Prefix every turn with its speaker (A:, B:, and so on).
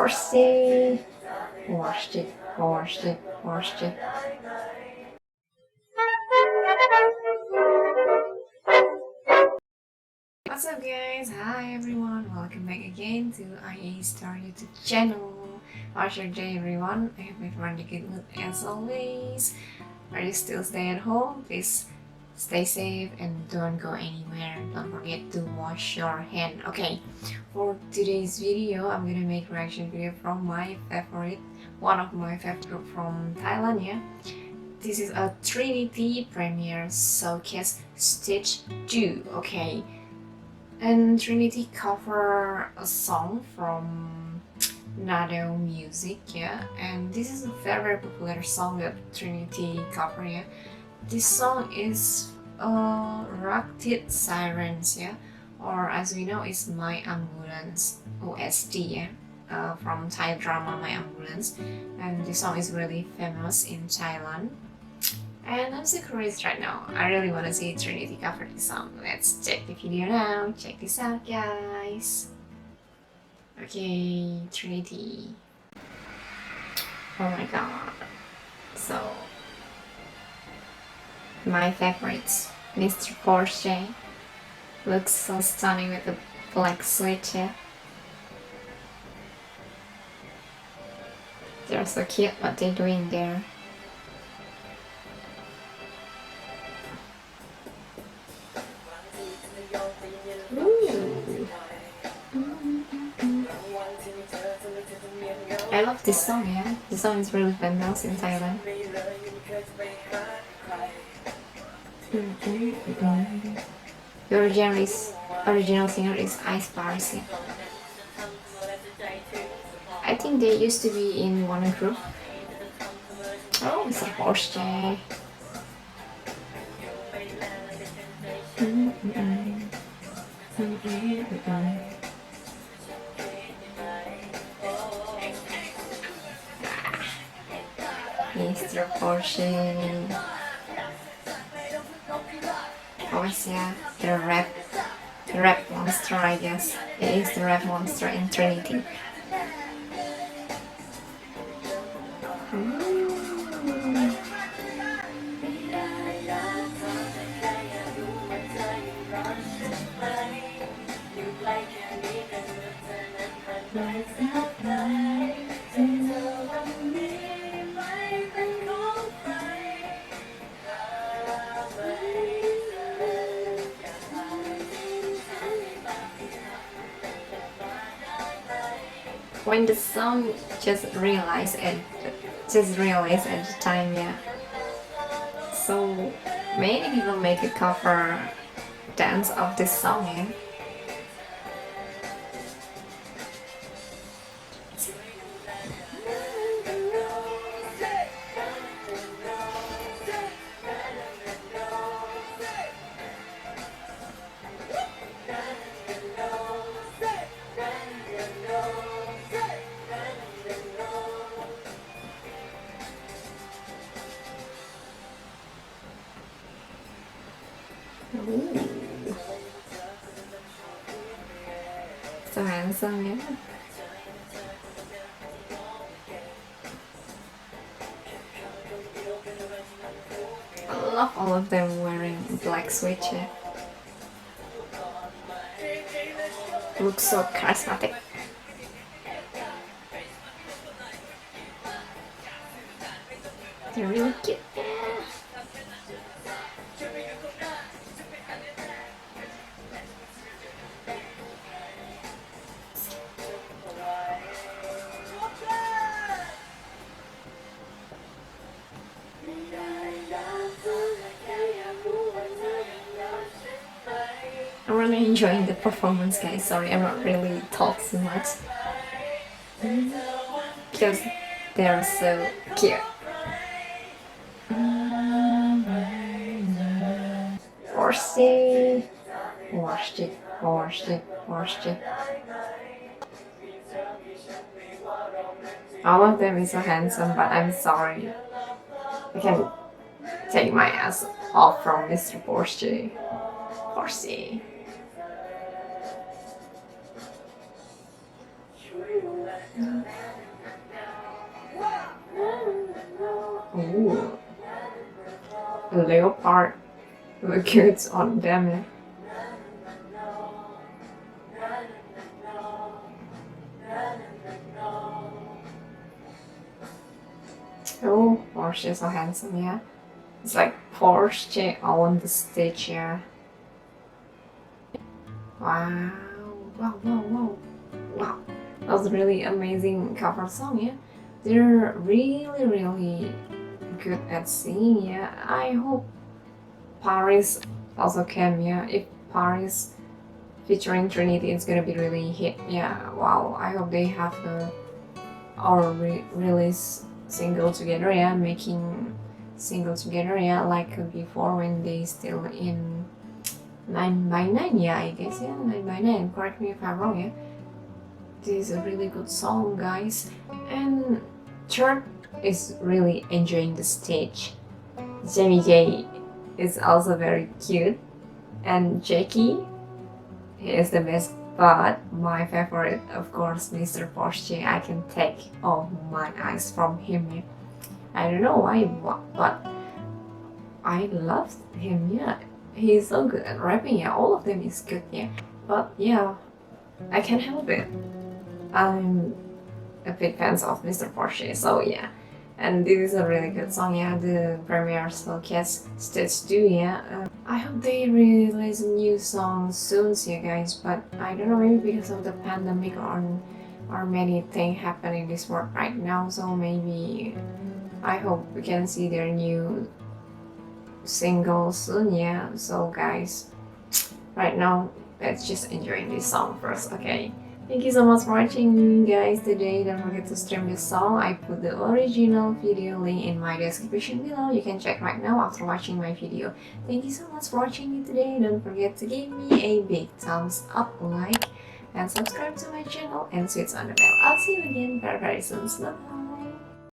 A: Horsey. Washed it. What's up guys? Hi everyone, welcome back again to IA Star YouTube channel. How's your day everyone? I hope everyone is good mood as always. Are you still staying at home? Please stay safe and don't go anywhere. Don't forget to wash your hand. Okay, for today's video, I'm gonna make reaction video from one of my favorite group from Thailand. Yeah, this is a Trinity premiere showcase stage 2. Okay, and Trinity cover a song from Nado music. Yeah, and this is a very popular song that Trinity cover. Yeah, this song is Rocked Sirens, yeah, or as we know, it's My Ambulance OST, yeah, from Thai drama My Ambulance, and this song is really famous in Thailand. And I'm so curious right now. I really want to see Trinity cover this song. Let's check the video now. Check this out, guys. Okay, Trinity. Oh my god. So, my favorites, Mr. Porsche, looks so stunning with the black sweater. They're so cute what they're doing there. Ooh. I love this song, yeah. This song is really famous in Thailand. The original singer is Ice Bars. Yeah. I think they used to be in one group. Oh, Mr. Porsche. Mr. Porsche. Oh yeah, the rap monster, I guess. It is the rap monster in Trinity. When the song just realized at the time, yeah. So many people make a cover dance of this song, yeah. Ooh. So handsome, yeah. I love all of them wearing black sweater. Looks so charismatic. They're really cute. I'm really enjoying the performance, guys. Sorry, I'm not really talking so much because they're so cute. Horsey. Washed it. All of them is so handsome, but I'm sorry, I can take my ass off from Mr. Porsche. leopard look good on them. Yeah. Oh, Porsche is so handsome, yeah. It's like Porsche on the stage, yeah. Wow, wow, wow, wow, wow. That was a really amazing cover song, yeah. They're really, really good at singing, yeah. I hope Paris also can, yeah. If Paris featuring Trinity, it's gonna be really hit, yeah. Wow, I hope they have our release single together, yeah, making single together, yeah, like before when they still in 9x9, yeah, I guess, yeah, 9x9, correct me if I'm wrong, yeah. This is a really good song, guys, and Church is really enjoying the stage. Jamie J is also very cute, and Jackie, he is the best, but my favorite, of course, Mr. Porsche. I can take all my eyes from him, yeah. I don't know why, but I love him, yeah. He's so good at rapping, yeah. All of them is good, yeah. But yeah, I can't help it. I'm a big fan of Mr. Porsche, so yeah. And this is a really good song, yeah. The premiere showcase stage 2, yeah. I hope they release a new song soon, yeah, guys. But I don't know, maybe because of the pandemic or many things happening in this world right now. So maybe I hope we can see their new single soon, yeah. So guys, right now let's just enjoy this song first, okay? Thank you so much for watching, guys, today. Don't forget to stream this song. I put the original video link in my description below. You can check right now after watching my video. Thank you so much for watching me today. Don't forget to give me a big thumbs up, like, and subscribe to my channel and switch on the bell. I'll see you again very, very soon. Bye.